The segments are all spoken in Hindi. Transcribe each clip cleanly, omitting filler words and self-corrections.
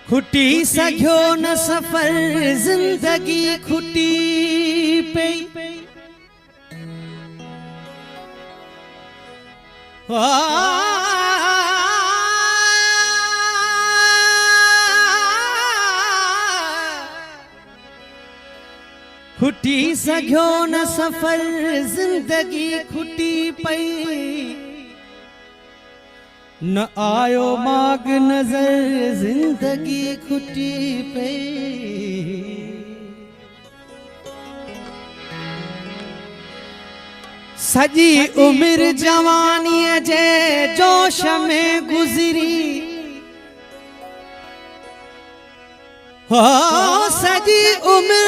खुटी सघियो न सफर जिंदगी खुटी पे खुटी सघियो न सफर जिंदगी खुटी पई न आयो माग नजर जिंदगी खुटी पे सजी उम्र जवानी जे जोश में गुजरी हो सजी उम्र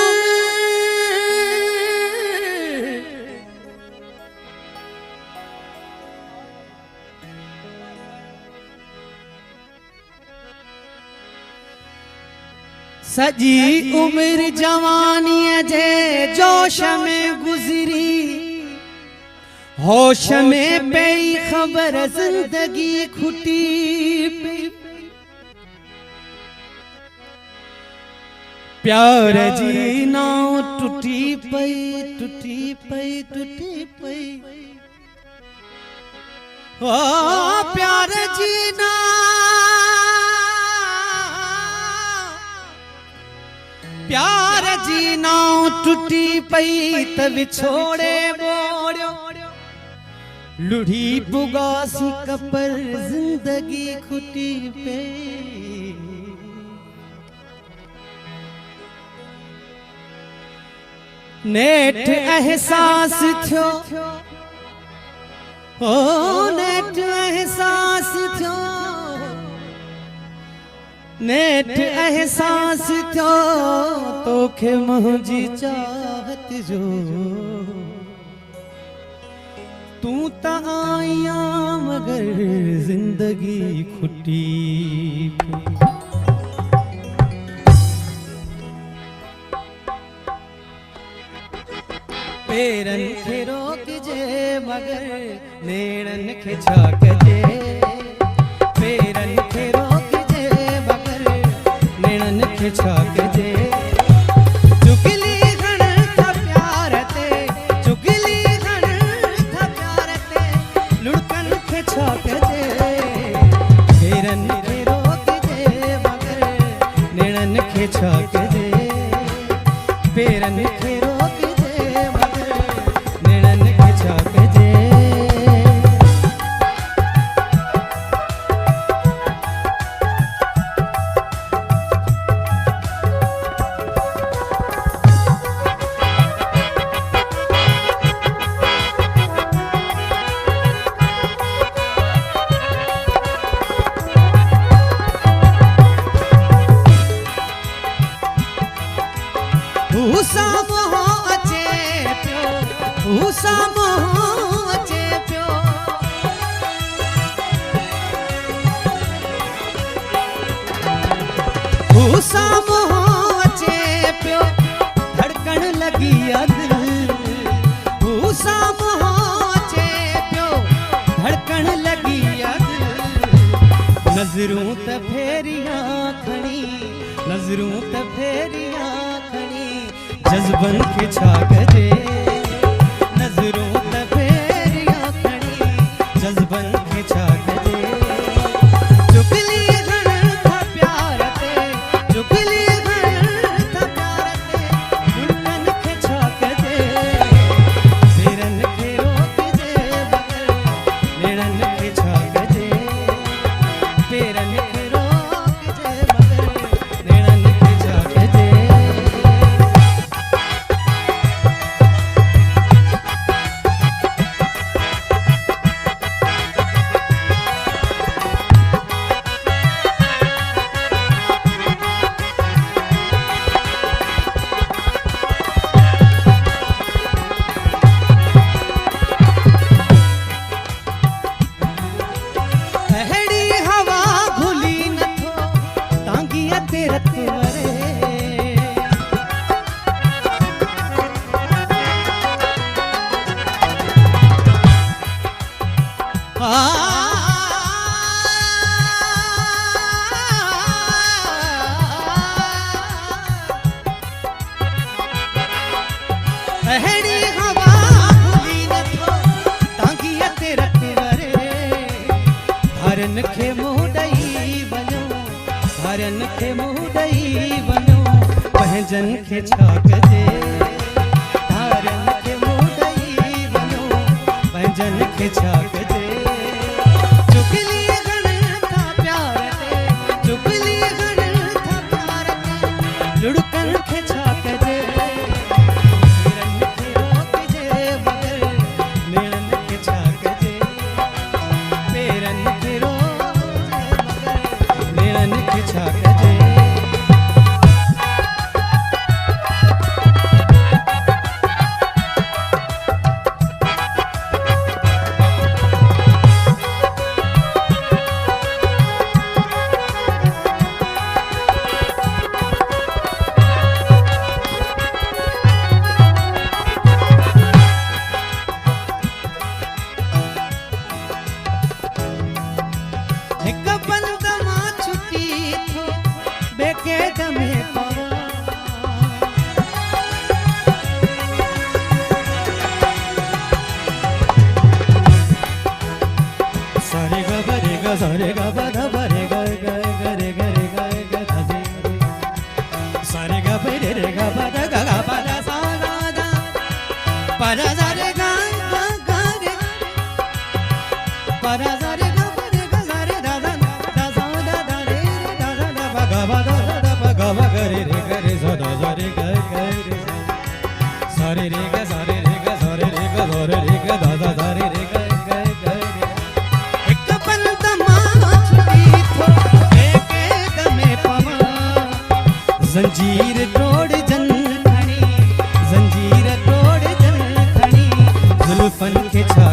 सजी उम्र जवानी जे जोश में गुजरी होश में पई खबर जिंदगी खुटी पे प्यार जी नाव टूटी पई टूटी पई टूटी पई ओ प्यार जी प्यार जी नाव टूटी पई त विछोड़े बोड़ियो लुढ़ी बुगासी कपर जिंदगी खुटी पे नेठ एहसास थियो ओ नेठ एहसास थियो नेठ एहसास थियो तोखे मुंहिंजी चाहत जो तू त आया मगर जिंदगी खुटी पेरन खे रोक जे मगर नेड़न खे छाक जे पेरन खे रोक जे मगर नेड़न खे छाक जे चुगली घण था प्यार ते चुगली घण था प्यार ते लुड़कन खे छाक जे पेरन खे रोक जे मगर नेड़न खे छाक जे पेरन खे रोक जे मगर नेड़न खे छाक जे उसा मोह अचे पियो उसा मोह अचे पियो उसा मोह अचे पियो धड़कन लगी दिल उसा मोह अचे पियो धड़कन लगी दिल नजरूं त फेरियां खणी नजरूं त फेरियां जज्बन खे छाक जे नजरूं त फेरियां खणी जज्बन खे छाक जे चुगली घण था प्यार ते चुगली घण था प्यार ते लुड़कन खे छाक जे पेरन खे रोक जे मगर नेड़न खे छाक जे पेरन खे रोक जे मगर नेड़न खे छाक जे धारन खे मुंह ॾेई वञो पंहिंजन खे छा कजे धारन खे मुंह ॾेई वञो पंहिंजन खे छा कजे चुगली घणनि था प्यार ते चुगली घणनि था प्यार ते लुड़कन खे छा कजे पेरन खे रोकजे मगर नेड़न खे छा कजे पेरन खे रोकजे मगर नेड़न खे छा कजे हिक बंद मां छुटी थो बेक़ैद में पवा सारे ग बरे ग सारे ग ब ध बरे ग ग ग रे ग रे ग ग ध दे सारे ग बरे रे ग ब ध ग ग ब ध सा गा ध प ध सा रे ग ग ग रे प ध सा रे ग ब रे ग सा रे ध ध ध सा ध ध रे रे ध ध ध प ग ब ध ध प ग ब ग रे रे ग रे सा ध सा रे ग ग रे सा रे रे ग सा रे रे ग सा रे रे ग सा रे रे ग ध ध ध रे रे ग ग ग रे एक बंद मां छुटी थो बेक़ैद में पवा जंजीर तोड़ जन खणी जंजीर तोड़ जन खणी जुल्फन खे छा